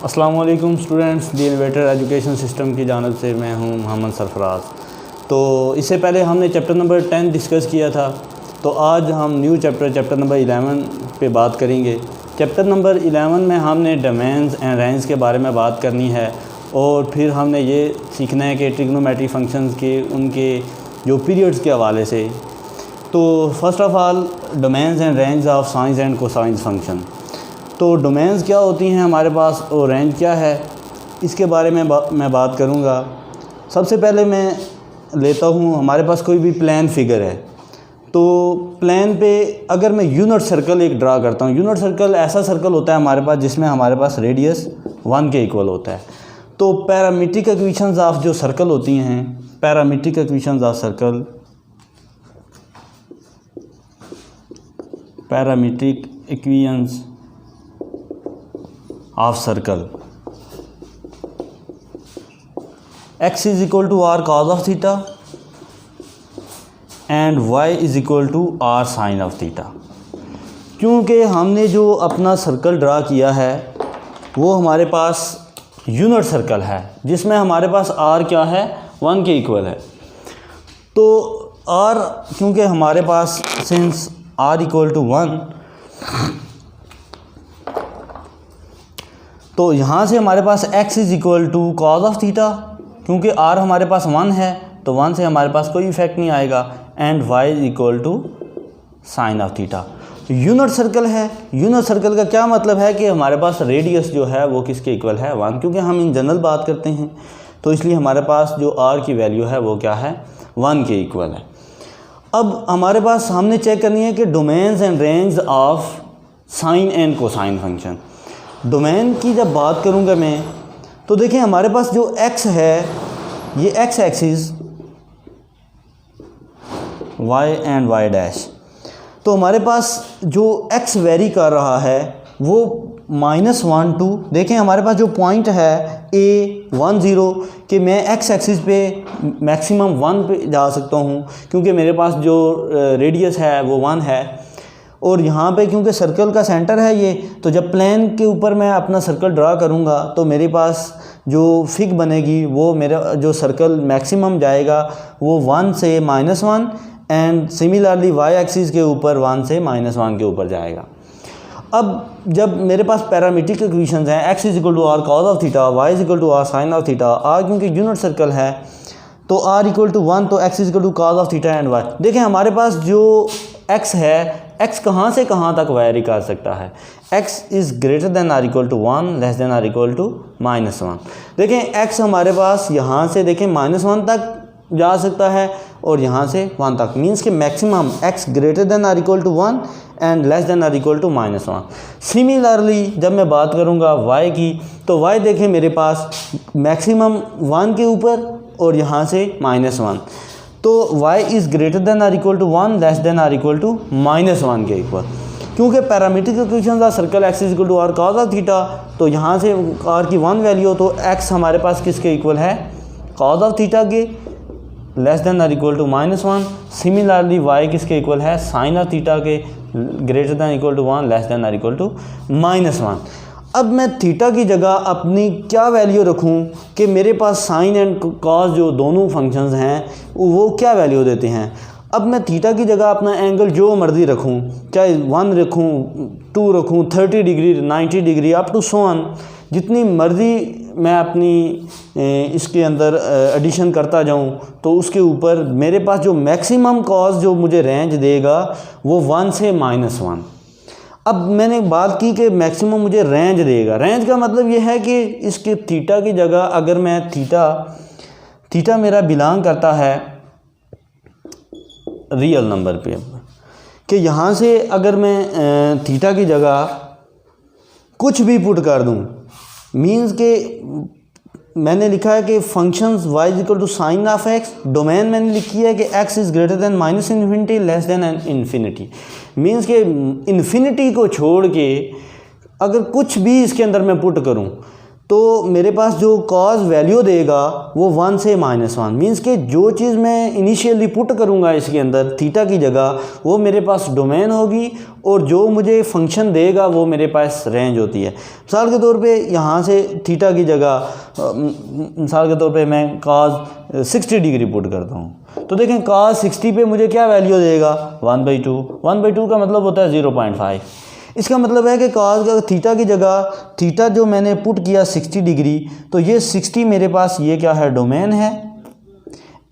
अस्सलाम वालेकुम स्टूडेंट्स, दी innovator education system की जानिब से मैं हूं मोहम्मद सरफराज। तो इससे पहले हमने चैप्टर नंबर 10 डिस्कस किया था, तो आज हम न्यू चैप्टर नंबर 11 पे बात करेंगे। चैप्टर नंबर 11 में हमने डोमेन्स एंड रेंज के बारे में बात करनी है और फिर हमने ये सीखना है कि ट्रिग्नोमेट्रिक फंक्शंस के उनके जो पीरियड्स के हवाले से। तो first of all domains and range of science and cosines function. तो डोमेन्स क्या होती हैं हमारे पास और रेंज क्या है, इसके बारे में मैं बात करूँगा। सबसे पहले मैं लेता हूँ हमारे पास कोई भी प्लान फिगर है, तो प्लान पे अगर मैं यूनिट सर्कल एक ड्रा करता हूँ। यूनिट सर्कल ऐसा सर्कल होता है हमारे पास जिसमें हमारे पास रेडियस 1 के इक्वल होता है। तो पैरामीट्रिक इक्वेशंस ऑफ जो सर्कल होती हैं, parametric equations of circle, parametric equations of circle, x is equal to r cos of theta and y is equal to r sine of theta. क्योंकि हमने जो अपना सर्कल ड्रा किया है वो हमारे पास यूनिट सर्कल है जिसमें हमारे पास r क्या है, 1 के इक्वल है। तो r क्योंकि हमारे पास सिंस r इक्वल टू 1, तो यहाँ से हमारे पास x is equal to cos of theta, क्योंकि r हमारे पास 1 है तो 1 से हमारे पास कोई इफेक्ट नहीं आएगा, and y is equal to sine of theta. Unit circle है। यूनिट सर्कल का क्या मतलब है कि हमारे पास रेडियस जो है वो किसके इक्वल है, 1, क्योंकि हम इन जनरल बात करते हैं तो इसलिए हमारे पास जो r की वैल्यू है वो क्या है, 1 के इक्वल है। अब हमारे पास हमने चेक करनी है कि domains and range of sine and cosine function. Domain की जब बात करूंगा मैं, तो देखें हमारे पास जो x है, ये x axis, y and y dash. तो हमारे पास जो x वेरी कर रहा है वो -1 टू, देखें हमारे पास जो पॉइंट है a 1 0 कि मैं x एक्सिस पे मैक्सिमम 1 पे जा सकता हूँ क्योंकि मेरे पास जो रेडियस है वो 1 है। और यहाँ पे क्योंकि सर्कल का सेंटर है ये, तो जब प्लेन के ऊपर मैं अपना सर्कल ड्रा करूँगा तो मेरे पास जो फिग बनेगी वो मेरा जो सर्कल मैक्सिमम जाएगा वो 1 से -1 एंड सिमिलरली y एक्सिस के ऊपर 1 से -1 के ऊपर जाएगा। अब जब मेरे पास पैरामीट्रिक इक्वेशंस हैं, x is equal to r cos of theta, y is equal to r sine of theta, r क्योंकि यूनिट सर्कल है तो r इक्वल टू 1, तो x is equal to cos of theta and y। देखें हमारे पास जो x है, x कहाँ से कहाँ तक वेरी कर सकता है, x is greater than or equal to 1, less than or equal to -1। देखें x हमारे पास यहाँ से देखें -1 तक जा सकता है और यहाँ से 1 तक, मीन्स कि maximum x greater than or equal to 1 and less than or equal to -1। Similarly जब मैं बात करूँगा y की, तो y देखें मेरे पास मैक्सिमम 1 के ऊपर और यहाँ से -1, तो y is greater than or equal to 1, less than or equal to -1 के इक्वल। क्योंकि parametric equations of circle x is equal to r cos of theta, तो यहाँ से r की 1 वैल्यू हो तो x हमारे पास किसके इक्वल है, कॉज ऑफ थीटा के, less than or equal to -1। Similarly y किसके इक्वल है, साइन ऑफ थीटा के, greater than equal to 1, less than or equal to -1। अब मैं थीटा की जगह अपनी क्या वैल्यू रखूं कि मेरे पास साइन एंड कॉस जो दोनों फंक्शंस हैं वो क्या वैल्यू देते हैं। अब मैं थीटा की जगह अपना एंगल जो मर्ज़ी रखूं, चाहे 1 रखूं, 2 रखूं, 30 डिग्री, 90 डिग्री, अप टू 100, जितनी मर्ज़ी मैं अपनी इसके अंदर एडिशन करता जाऊं, तो उसके ऊपर मेरे पास जो मैक्सिमम कॉस जो मुझे रेंज देगा वो 1 से -1। अब मैंने बात की कि मैक्सिमम मुझे रेंज देगा। रेंज का मतलब ये है कि इसके थीटा की जगह अगर मैं थीटा मेरा बिलोंग करता है रियल नंबर पे, कि यहाँ से अगर मैं थीटा की जगह कुछ भी पुट कर दूँ, मीन्स के मैंने लिखा है कि functions y is equal to sine of x, domain मैंने लिखी है कि x is greater than -∞ less than infinity, means के इन्फिनिटी को छोड़ के अगर कुछ भी इसके अंदर मैं पुट करूं तो मेरे पास जो कॉज वैल्यू देगा वो 1 से -1, मींस कि जो चीज़ मैं इनिशियली पुट करूँगा इसके अंदर थीटा की जगह, वो मेरे पास डोमेन होगी और जो मुझे फंक्शन देगा वो मेरे पास रेंज होती है। मिसाल के तौर पे यहाँ से थीटा की जगह मिसाल के तौर पे मैं कॉज 60 डिग्री पुट करता हूँ, तो देखें कॉज 60 पे मुझे क्या वैल्यू देगा 1/2। 1/2 का मतलब होता है 0.5। इसका मतलब है कि कॉज का थीटा की जगह थीटा जो मैंने पुट किया 60 डिग्री, तो ये 60 मेरे पास ये क्या है डोमेन है,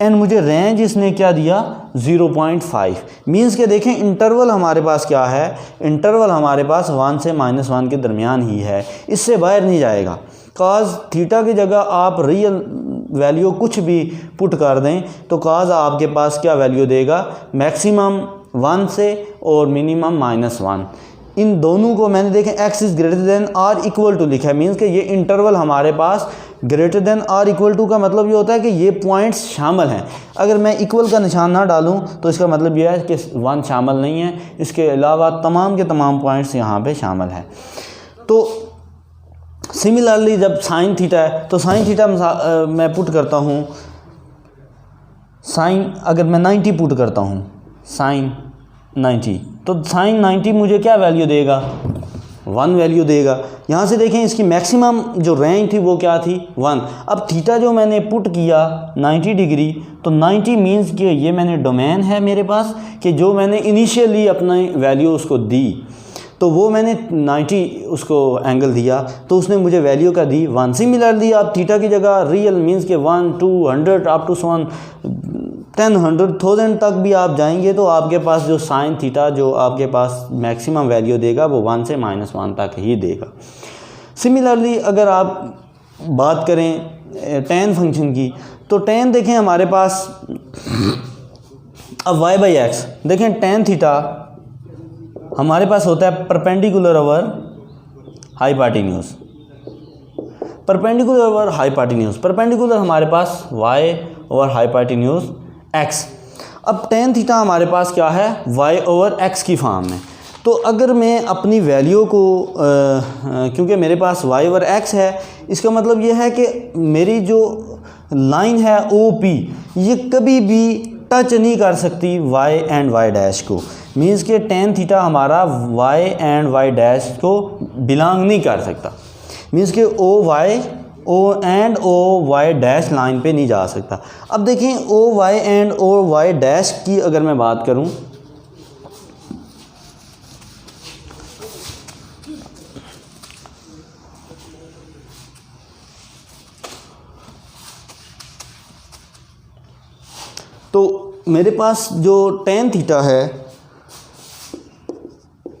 एंड मुझे रेंज इसने क्या दिया 0.5। मींस के देखें इंटरवल हमारे पास क्या है, इंटरवल हमारे पास 1 से -1 के दरमियान ही है, इससे बाहर नहीं जाएगा। कॉज थीटा की जगह आप रियल वैल्यू कुछ भी पुट कर दें तो कॉज आपके पास क्या वैल्यू देगा, मैक्सिमम 1 से और मिनिमम -1। इन दोनों को मैंने देखें x is greater than or equal to लिखा है, मीन्स कि ये इंटरवल हमारे पास greater than or equal to का मतलब ये होता है कि ये पॉइंट्स शामिल हैं। अगर मैं इक्वल का निशान ना डालूं तो इसका मतलब यह है कि 1 शामिल नहीं है, इसके अलावा तमाम के तमाम पॉइंट्स यहाँ पे शामिल हैं। तो सिमिलरली जब साइन थीटा है तो साइन थीटा मैं पुट करता हूँ, साइन अगर मैं 90 पुट करता हूँ साइन 90, तो साइन 90 मुझे क्या वैल्यू देगा 1 वैल्यू देगा। यहाँ से देखें इसकी मैक्सिमम जो रेंज थी वो क्या थी 1। अब थीटा जो मैंने पुट किया 90 डिग्री, तो 90 मीन्स कि ये मैंने डोमेन है मेरे पास कि जो मैंने इनिशियली अपनी वैल्यू उसको दी, तो वो मैंने 90 उसको एंगल दिया तो उसने मुझे वैल्यू का दी 1। सिमिलरली आप थीटा की जगह रियल मीन्स के 1, 2, 100 अप टू 10, 100,000 तक भी आप जाएंगे तो आपके पास जो साइन थीटा जो आपके पास मैक्सिमम वैल्यू देगा वो 1 से -1 तक ही देगा। सिमिलरली अगर आप बात करें tan फंक्शन की, तो tan देखें हमारे पास अब y/x देखें tan थीटा हमारे पास होता है perpendicular over hypotenuse, perpendicular over hypotenuse, perpendicular हमारे पास y ओवर हाइपोटेन्यूज x। अब tan थीटा हमारे पास क्या है y/x की फॉर्म में। तो अगर मैं अपनी वैल्यू को क्योंकि मेरे पास y/x है, इसका मतलब ये है कि मेरी जो लाइन है OP ये कभी भी टच नहीं कर सकती y एंड y डैश को, मीन्स के tan थीटा हमारा y एंड y डैश को बिलोंग नहीं कर सकता, मीन्स के O and O Y dash line पे नहीं जा सकता। अब देखें O Y and O Y dash की अगर मैं बात करूं, तो मेरे पास जो tan थीटा है,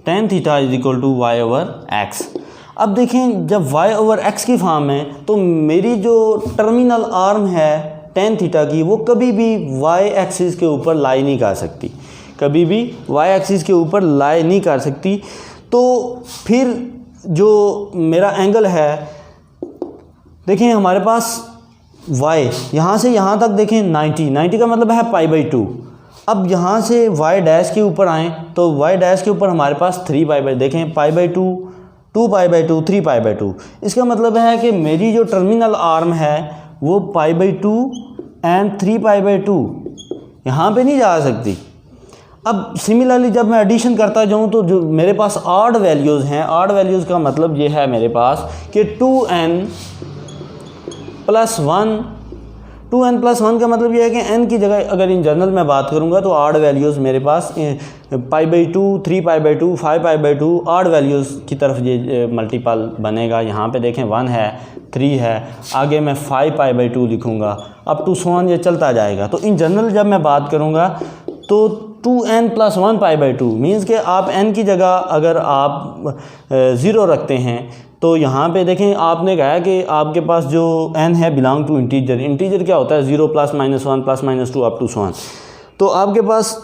tan theta is equal to y/x। अब देखें जब y/x की फॉर्म है तो मेरी जो टर्मिनल आर्म है tan थीटा की वो कभी भी y एक्सिस के ऊपर लाई नहीं कर सकती, कभी भी y एक्सिस के ऊपर लाई नहीं कर सकती। तो फिर जो मेरा एंगल है देखें हमारे पास y यहाँ से यहाँ तक देखें 90 का मतलब है π/2। अब यहाँ से y डैश के ऊपर आएँ तो y डैश के ऊपर हमारे पास 3π/, देखें π/2, 2π/2, 3π/2। इसका मतलब है कि मेरी जो टर्मिनल आर्म है वो π/2 एंड 3π/2 यहाँ पे नहीं जा सकती। अब सिमिलरली जब मैं एडिशन करता जाऊँ तो जो मेरे पास ऑड वैल्यूज़ हैं, ऑड वैल्यूज़ का मतलब ये है मेरे पास कि 2n + 1 का मतलब ये है कि n की जगह अगर इन जनरल में बात करूँगा तो ऑड वैल्यूज़ मेरे पास π/2, 3π/2, 5π/2 ऑड वैल्यूज़ की तरफ ये मल्टीपल बनेगा। यहाँ पे देखें 1 है, 3 है, आगे मैं 5π/2 लिखूँगा, अप टू 1 ये चलता जाएगा। तो इन जनरल जब मैं बात करूँगा तो 2n + 1π/2 मीन्स कि आप n की जगह अगर आप 0 रखते हैं तो यहाँ पे देखें आपने कहा कि आपके पास जो n है बिलोंग टू इंटीजर। इंटीजर क्या होता है 0 + -1 + -2 अप टू 1। तो आपके पास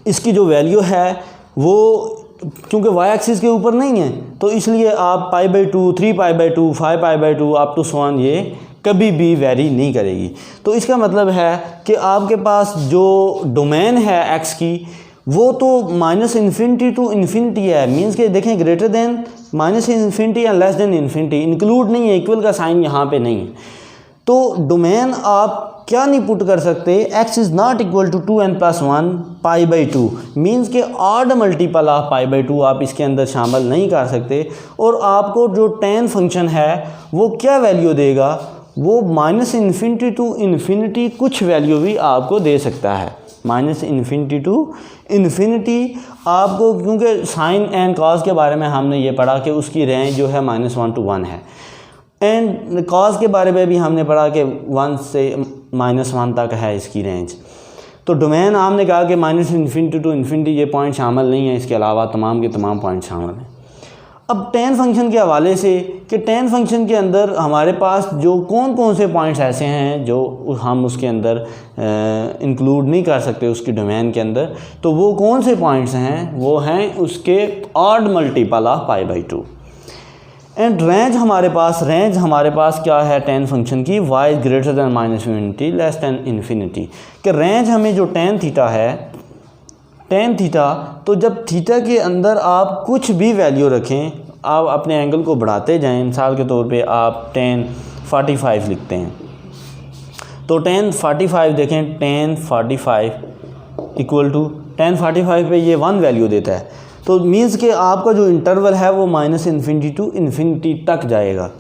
इसकी जो वैल्यू है वो क्योंकि y एक्सिस के ऊपर नहीं है तो इसलिए आप π/2, 3π/2, 5π/2 अप टू 1 ये कभी भी वेरी नहीं करेगी। तो इसका मतलब है कि आपके पास जो डोमेन है x की वो तो माइनस इन्फिनिटी टू इन्फिनिटी है, मीन्स के देखें ग्रेटर देन माइनस इन्फिनिटी या लेस देन इन्फिनिटी, इंक्लूड नहीं है, इक्वल का साइन यहाँ पे नहीं है। तो डोमेन आप क्या नहीं पुट कर सकते, x is not equal to 2n+1 π/2, means के ऑड मल्टीपल ऑफ π/2 आप इसके अंदर शामिल नहीं कर सकते। और आपको जो tan फंक्शन है वो क्या वैल्यू देगा, वो माइनस इन्फिनिटी टू इन्फिनिटी कुछ वैल्यू भी आपको दे सकता है, माइनस इन्फिनिटी टू इन्फिनिटी आपको, क्योंकि साइन एंड कॉस के बारे में हमने ये पढ़ा कि उसकी रेंज जो है -1 to 1 है, एंड कॉस के बारे में भी हमने पढ़ा कि 1 से -1 तक है इसकी रेंज। तो डोमेन हमने कहा कि माइनस इन्फिनिटी टू इन्फिनिटी ये पॉइंट शामिल नहीं है, इसके अलावा तमाम के तमाम पॉइंट शामिल हैं। अब tan फंक्शन के हवाले से कि tan फंक्शन के अंदर हमारे पास जो कौन कौन से पॉइंट्स ऐसे हैं जो हम उसके अंदर इंक्लूड नहीं कर सकते उसकी डोमेन के अंदर, तो वो कौन से पॉइंट्स हैं, वो हैं उसके odd multiple of π/2। And range हमारे पास क्या है tan फंक्शन की, y greater than minus infinity less than infinity, कि रेंज हमें जो tan थीटा है, tan थीटा, तो जब थीटा के अंदर आप कुछ भी वैल्यू रखें, आप अपने एंगल को बढ़ाते जाएं, मिसाल के तौर पे आप tan 45 लिखते हैं, तो tan 45 देखें, tan 45 इक्वल टू tan 45 पे ये 1 वैल्यू देता है, तो मीन्स कि आपका जो इंटरवल है वो माइनस इन्फिनिटी टू इन्फिनिटी तक जाएगा।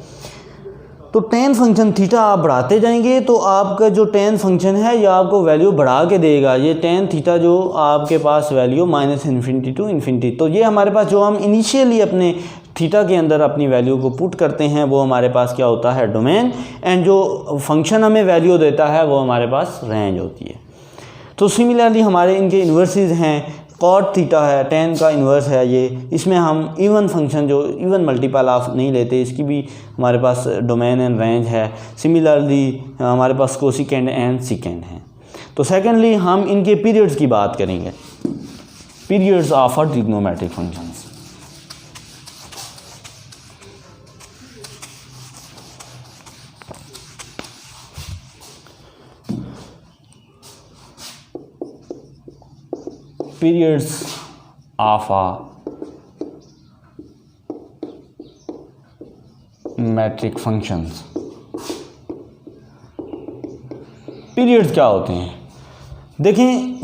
तो tan फंक्शन थीटा आप बढ़ाते जाएंगे तो आपका जो tan फंक्शन है ये आपको वैल्यू बढ़ा के देगा, ये tan थीटा जो आपके पास value minus infinity to infinity, तो ये हमारे पास जो हम इनिशियली अपने थीटा के अंदर अपनी वैल्यू को पुट करते हैं वो हमारे पास क्या होता है, डोमेन, एंड जो फंक्शन हमें वैल्यू देता है वो हमारे पास रेंज होती है। तो सिमिलरली हमारे इनके इन्वर्सेस हैं, कॉट थीटा है, tan का इन्वर्स है ये, इसमें हम इवन फंक्शन जो इवन मल्टीपल ऑफ नहीं लेते, इसकी भी हमारे पास डोमेन एंड रेंज है। सिमिलरली हमारे पास कोसिकेंड एंड सिकेंड है। तो सेकेंडली हम इनके पीरियड्स की बात करेंगे, periods of a trigonometric functions. periods of a metric functions। Periods क्या होते हैं, देखें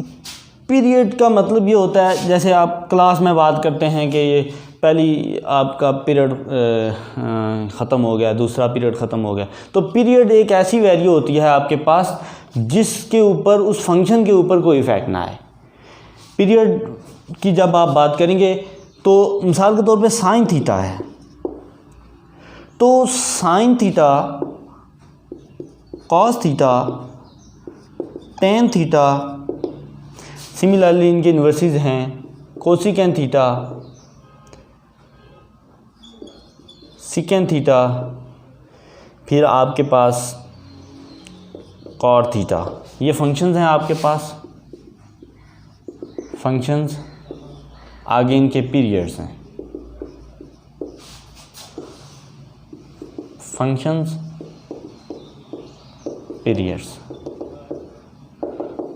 पीरियड का मतलब ये होता है, जैसे आप क्लास में बात करते हैं कि ये पहली आपका पीरियड ख़त्म हो गया, दूसरा पीरियड ख़त्म हो गया, तो पीरियड एक ऐसी वैल्यू होती है आपके पास जिसके ऊपर उस फंक्शन के ऊपर कोई इफ़ेक्ट ना आए। पीरियड की जब आप बात करेंगे तो मिसाल के तौर पे साइन थीटा है, तो sine theta, cos theta, tan theta, similarly इनके इन्वर्सेस हैं कोसिकेंड थीटा, सिकेंड थीटा, फिर आपके पास कॉट थीटा, ये फंक्शंस हैं आपके पास फंक्शंस। आगे इनके पीरियड्स हैं, फंक्शंस, पीरियड्स।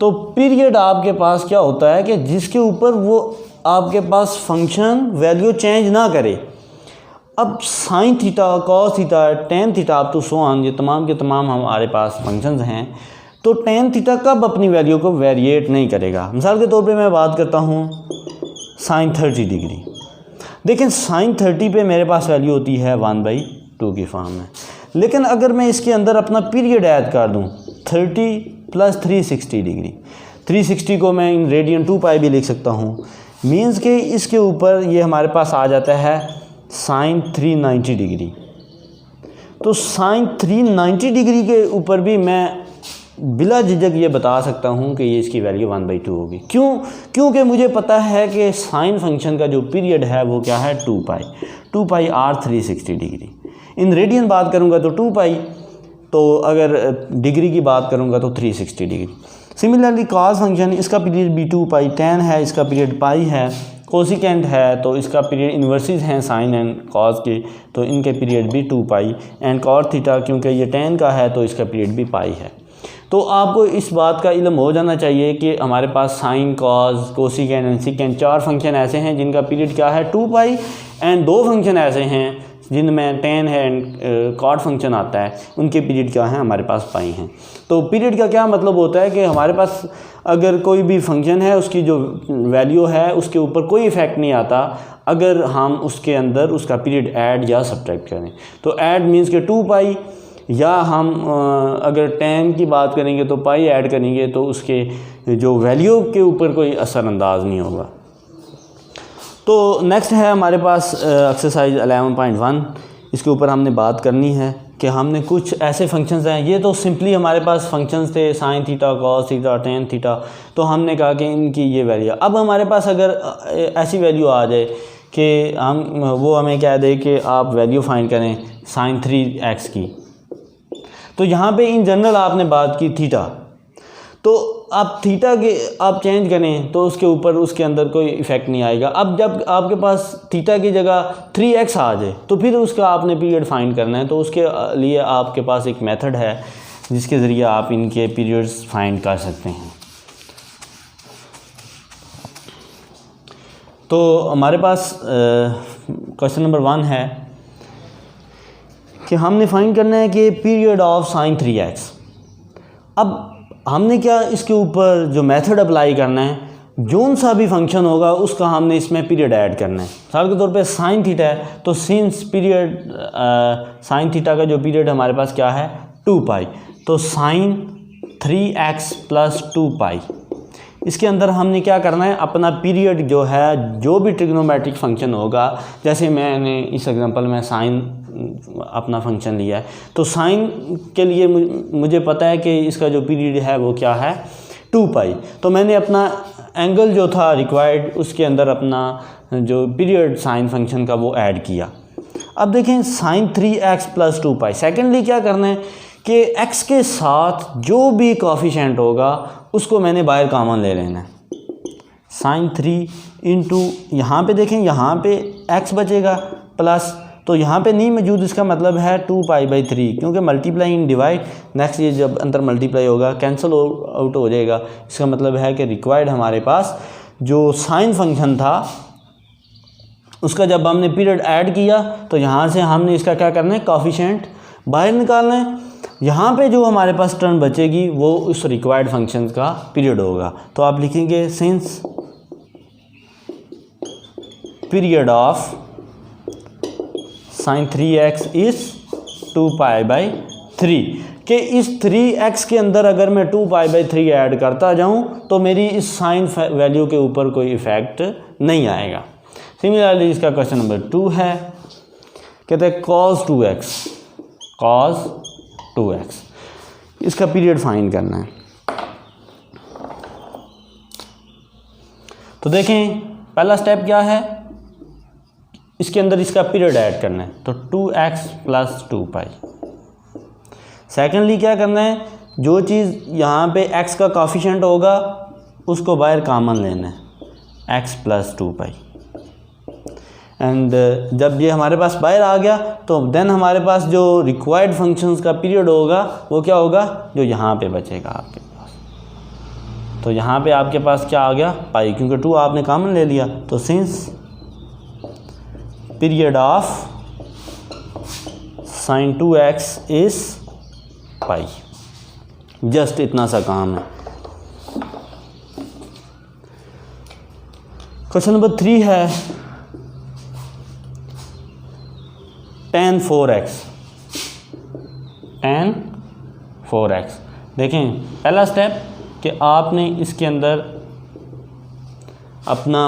तो पीरियड आपके पास क्या होता है कि जिसके ऊपर वो आपके पास फंक्शन वैल्यू चेंज ना करे। अब sine theta, cos theta, tan theta आप तो सो ऑन, ये तमाम के तमाम हमारे पास फंक्शंस हैं। तो टेन थीटा कब अपनी वैल्यू को वेरिएट नहीं करेगा। मिसाल के तौर पे मैं बात करता हूँ साइन 30 डिग्री। देखें साइन 30 पे मेरे पास वैल्यू होती है 1/2 की फॉर्म में, लेकिन अगर मैं इसके अंदर अपना पीरियड ऐड कर दूँ 30 + 360 डिग्री, 360 को मैं इन रेडियन 2π भी लिख सकता हूँ, मीन्स के इसके ऊपर ये हमारे पास आ जाता है साइन 390 डिग्री। तो साइन 390 डिग्री के ऊपर भी मैं बिला झिझक ये बता सकता हूँ कि ये इसकी वैल्यू 1/2 होगी। क्योंकि मुझे पता है कि साइन फंक्शन का जो पीरियड है वो क्या है 2π r 360 डिग्री। इन रेडियन बात करूँगा तो 2π, तो अगर डिग्री की बात करूँगा तो 360 डिग्री। सिमिलरली कॉस फंक्शन, इसका पीरियड भी 2π, टेन है इसका पीरियड पाई है, कोसिकेंट है तो इसका पीरियड इन्वर्सेस हैं साइन एंड कॉस के, तो इनके पीरियड भी 2π, एंड कॉट थीटा क्योंकि ये टेन का है तो इसका पीरियड भी पाई है। तो आपको इस बात का इल्म हो जाना चाहिए कि हमारे पास sine, cos, cosecant and secant 4 function ऐसे हैं जिनका पीरियड क्या है 2 पाई, एंड 2 फंक्शन ऐसे हैं जिनमें tan है एंड कॉट फंक्शन आता है, उनके पीरियड क्या है हमारे पास पाई हैं। तो पीरियड का क्या मतलब होता है कि हमारे पास अगर कोई भी फंक्शन है उसकी जो वैल्यू है उसके ऊपर कोई इफ़ेक्ट नहीं आता अगर हम उसके अंदर उसका पीरियड ऐड या सब्ट्रैक्ट करें। तो ऐड मीन्स के 2 पाई, या हम अगर tan की बात करेंगे तो पाई ऐड करेंगे तो उसके जो वैल्यू के ऊपर कोई असरअंदाज नहीं होगा। तो नेक्स्ट है हमारे पास एक्सरसाइज 11.1, इसके ऊपर हमने बात करनी है कि हमने कुछ ऐसे फंक्शंस हैं, ये तो सिंपली हमारे पास फंक्शंस थे sine theta, cos theta, tan theta, तो हमने कहा कि इनकी ये वैल्यू। अब हमारे पास अगर ऐसी वैल्यू आ जाए कि वो हमें कह दे कि आप वैल्यू फाइंड करें साइन 3x की, तो यहाँ पे इन जनरल आपने बात की थीटा, तो आप थीटा के आप चेंज करें तो उसके ऊपर उसके अंदर कोई इफ़ेक्ट नहीं आएगा। अब जब आपके पास थीटा की जगह 3x आ जाए तो फिर उसका आपने पीरियड फाइंड करना है। तो उसके लिए आपके पास एक मेथड है जिसके ज़रिए आप इनके पीरियड्स फाइंड कर सकते हैं। तो हमारे पास क्वेश्चन नंबर 1 है कि हमने फाइंड करना है कि पीरियड ऑफ साइन 3x। अब हमने क्या इसके ऊपर जो मेथड अप्लाई करना है, जोन सा भी फंक्शन होगा उसका हमने इसमें पीरियड ऐड करना है। मिसाल के तौर पे साइन थीटा है तो सिंस पीरियड साइन थीटा का जो पीरियड हमारे पास क्या है 2 पाई, तो साइन 3x प्लस 2 पाई, इसके अंदर हमने क्या करना है अपना पीरियड जो है जो भी ट्रिग्नोमेट्रिक फंक्शन होगा, जैसे मैंने इस एग्जांपल में साइन अपना फंक्शन लिया है, तो साइन के लिए मुझे पता है कि इसका जो पीरियड है वो क्या है 2 पाई, तो मैंने अपना एंगल जो था रिक्वायर्ड उसके अंदर अपना जो पीरियड साइन फंक्शन का वो ऐड किया। अब देखें साइन 3x प्लस 2 पाई, सेकेंडली क्या करना है कि x के साथ जो भी कोफिशिएंट होगा उसको मैंने बाहर कॉमन ले लेना है। साइन 3 इंटू यहाँ पर देखें यहाँ पे x बचेगा प्लस, तो यहाँ पे नहीं मौजूद, इसका मतलब है 2 पाई बाई 3, क्योंकि मल्टीप्लाई इन डिवाइड, नेक्स्ट ये जब अंदर मल्टीप्लाई होगा कैंसिल आउट हो जाएगा। इसका मतलब है कि रिक्वायर्ड हमारे पास जो साइन फंक्शन था उसका जब हमने पीरियड ऐड किया तो यहाँ से हमने इसका क्या करना है कोफिशिएंट बाहर निकालना है। यहाँ पे जो हमारे पास टर्म बचेगी वो उस रिक्वायर्ड फंक्शन का पीरियड होगा। तो आप लिखेंगे since period of sign 3x is 2 pi by 3, कि इस 3x के अंदर अगर मैं 2 पाई बाई 3 ऐड करता जाऊं तो मेरी इस साइन वैल्यू के ऊपर कोई इफ़ेक्ट नहीं आएगा। सिमिलरली इसका क्वेश्चन नंबर 2 है, कहते हैं cos 2x, इसका पीरियड फाइंड करना है। तो देखें पहला स्टेप क्या है, इसके अंदर इसका पीरियड ऐड करना है, तो 2x प्लस 2 पाई। सेकेंडली क्या करना है, जो चीज़ यहाँ पे x का कोफिशिएंट होगा उसको बाहर कॉमन लेना है, x प्लस 2 पाई। एंड जब ये हमारे पास बाहर आ गया तो देन हमारे पास जो रिक्वायर्ड फंक्शंस का पीरियड होगा वो क्या होगा, जो यहाँ पे बचेगा आपके पास। तो यहाँ पे आपके पास क्या आ गया पाई, क्योंकि 2 आपने कॉमन ले लिया। तो since period of sign 2x is pi, just इतना सा काम है। क्वेश्चन नंबर 3 है tan 4x। देखें पहला स्टेप कि आपने इसके अंदर अपना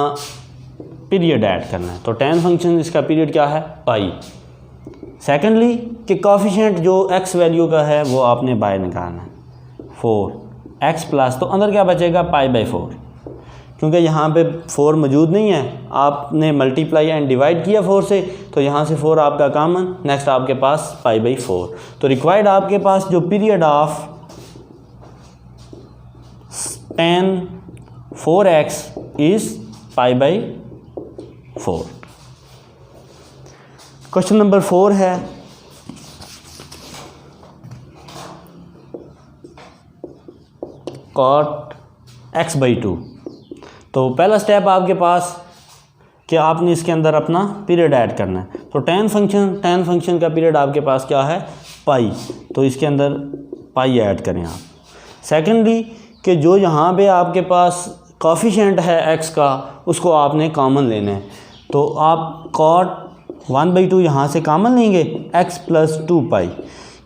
पीरियड ऐड करना है, तो tan फंक्शन इसका पीरियड क्या है पाई। सेकेंडली कि कोफिशिएंट जो x वैल्यू का है वो आपने बाहर निकालना है 4x प्लस, तो अंदर क्या बचेगा पाई बाई 4, क्योंकि यहाँ पे 4 मौजूद नहीं है, आपने मल्टीप्लाई एंड डिवाइड किया 4 से, तो यहाँ से 4 आपका कॉमन, नेक्स्ट आपके पास पाई बाई 4। तो रिक्वायर्ड आपके पास जो period of tan 4x is pi by 4। Question number 4 है कॉट x/2। तो पहला स्टेप आपके पास कि आपने इसके अंदर अपना पीरियड ऐड करना है। तो tan फंक्शन का पीरियड आपके पास क्या है, पाई, तो इसके अंदर पाई ऐड करें आप। सेकेंडली कि जो यहाँ पे आपके पास कॉफिशेंट है x का, उसको आपने कॉमन लेना है। तो आप कॉट 1/2 यहाँ से कॉमन लेंगे, x + 2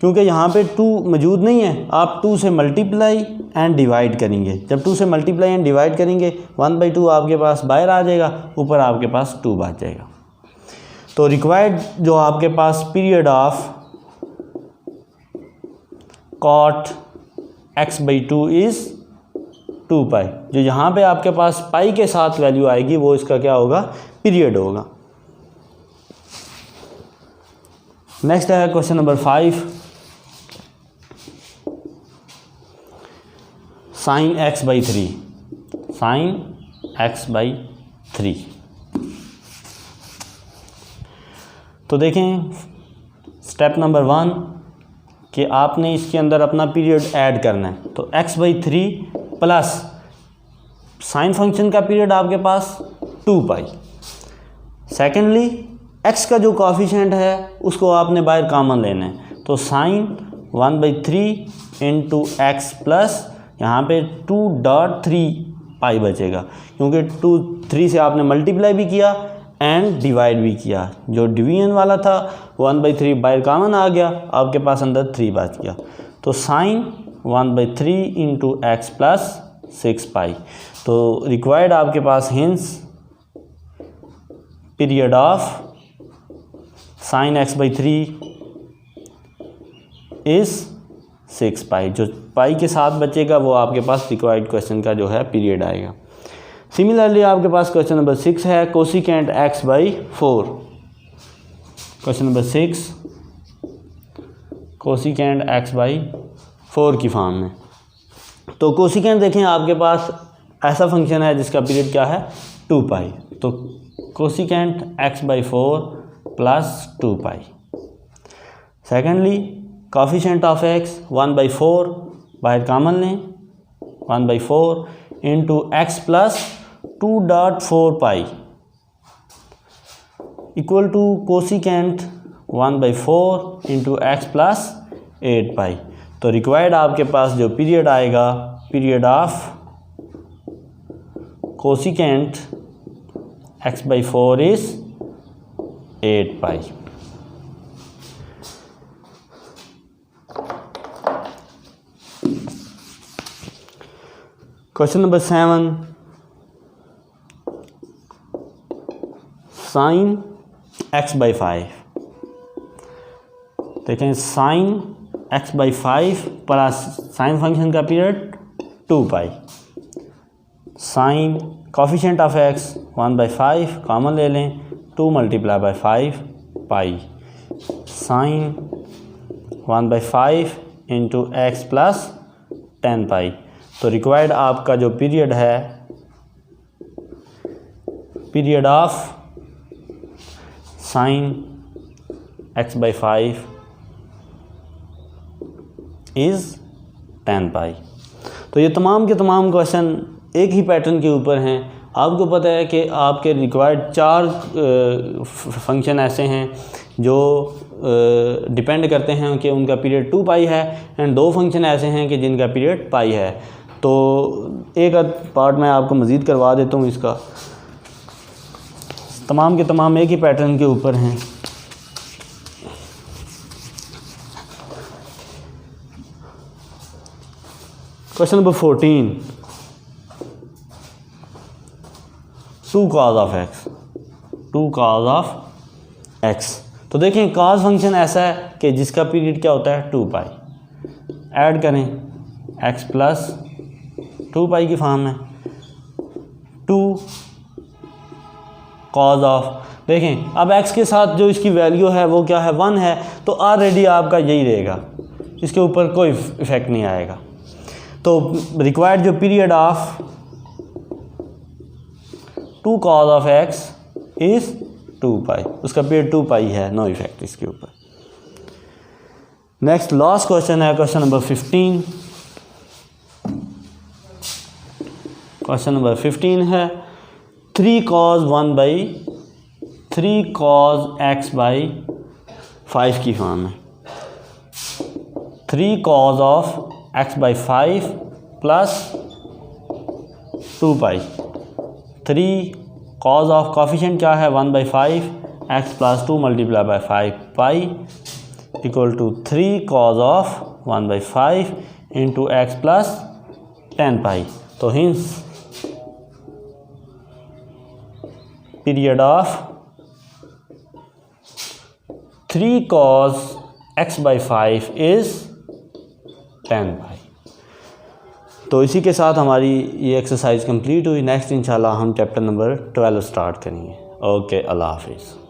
क्योंकि यहाँ पे 2 मौजूद नहीं है, आप 2 से मल्टीप्लाई एंड डिवाइड करेंगे। जब 2 से मल्टीप्लाई एंड डिवाइड करेंगे 1/2 आपके पास बाहर आ जाएगा, ऊपर आपके पास 2 बच जाएगा। तो रिक्वायर्ड जो आपके पास period of cot x/2 is 2 जो यहाँ पे आपके पास पाई के साथ वैल्यू आएगी, वो इसका क्या होगा, पीरियड होगा। नेक्स्ट है question number 5, sin x/3, sin x/3। तो देखें स्टेप नंबर 1 कि आपने इसके अंदर अपना पीरियड ऐड करना है। तो x/3 प्लस साइन फंक्शन का पीरियड आपके पास 2 सेकेंडली x का जो कॉफिशेंट है उसको आपने बाहर कॉमन लेना है। तो साइन 1/3 इंटू x प्लस यहाँ पे 2.3 बचेगा, क्योंकि 3 से आपने मल्टीप्लाई भी किया एंड डिवाइड भी किया। जो डिवीजन वाला था 1/3 बाहर कॉमन आ गया, आपके पास अंदर 3 बच गया। तो साइन 1/3 इंटू x प्लस 6 तो रिक्वायर्ड आपके पास hence period of sine x/3 is 6 जो पाई के साथ बचेगा वो आपके पास रिक्वायर्ड क्वेश्चन का जो है पीरियड आएगा। सिमिलरली आपके पास क्वेश्चन नंबर 6 है cosecant x/4। Question number 6 cosecant x/4 की फॉर्म में। तो कोसिकेंट देखें आपके पास ऐसा फंक्शन है जिसका पीरियड क्या है, 2 तो cosecant x/4 plus 2 secondly coefficient of x 1/4 बाहर कॉमन लें, 1/4 into x plus 2.4 equal to cosecant 1/4 into x plus 8 तो रिक्वायर्ड आपके पास जो पीरियड आएगा, period of cosecant x/4 is 8 question number 7 sine x/5। देखें sine x/5 plus sine function का period 2 sine coefficient of x 1/5 common ले लें, 2 × 5 sign 1/5 into x plus 10 तो रिक्वायर्ड आपका जो पीरियड है, period of sign x/5 is 10 तो ये तमाम के तमाम क्वेश्चन एक ही पैटर्न के ऊपर हैं। आपको पता है कि आपके रिक्वायर्ड 4 फंक्शन ऐसे हैं जो डिपेंड करते हैं कि उनका पीरियड 2 है, एंड 2 फंक्शन ऐसे हैं कि जिनका पीरियड है। तो एक पार्ट मैं आपको मज़ीद करवा देता हूँ इसका। तमाम के तमाम एक ही पैटर्न के ऊपर हैं। Question number 14 2 cos of x, 2 cos of x। तो देखें cos फंक्शन ऐसा है कि जिसका पीरियड क्या होता है, 2 ऐड करें x प्लस 2 की फॉर्म में 2 cos ऑफ। देखें अब x के साथ जो इसकी वैल्यू है वो क्या है, 1 है, तो ऑलरेडी आपका यही रहेगा, इसके ऊपर कोई इफेक्ट नहीं आएगा। तो रिक्वायर्ड जो period of 2 cos of x is 2 उसका पीरियड 2 है, नो इफेक्ट इसके ऊपर। नेक्स्ट लास्ट क्वेश्चन है क्वेश्चन नंबर 15 क्वेश्चन नंबर 15 है 3 cos x बाई 5 की फॉर्म है। 3 cos of x by 5 plus 2 pi. 3 cos of coefficient क्या है 1 by 5 x plus 2 multiply by 5 pi equal to 3 cos of 1 by 5 into x plus 10 pi. तो hence period of 3 cos x by 5 is 10 pi. तो इसी के साथ हमारी ये exercise complete हुई। नेक्स्ट इंशाल्लाह हम चैप्टर नंबर 12 स्टार्ट करेंगे। ओके, अल्लाह हाफिज़।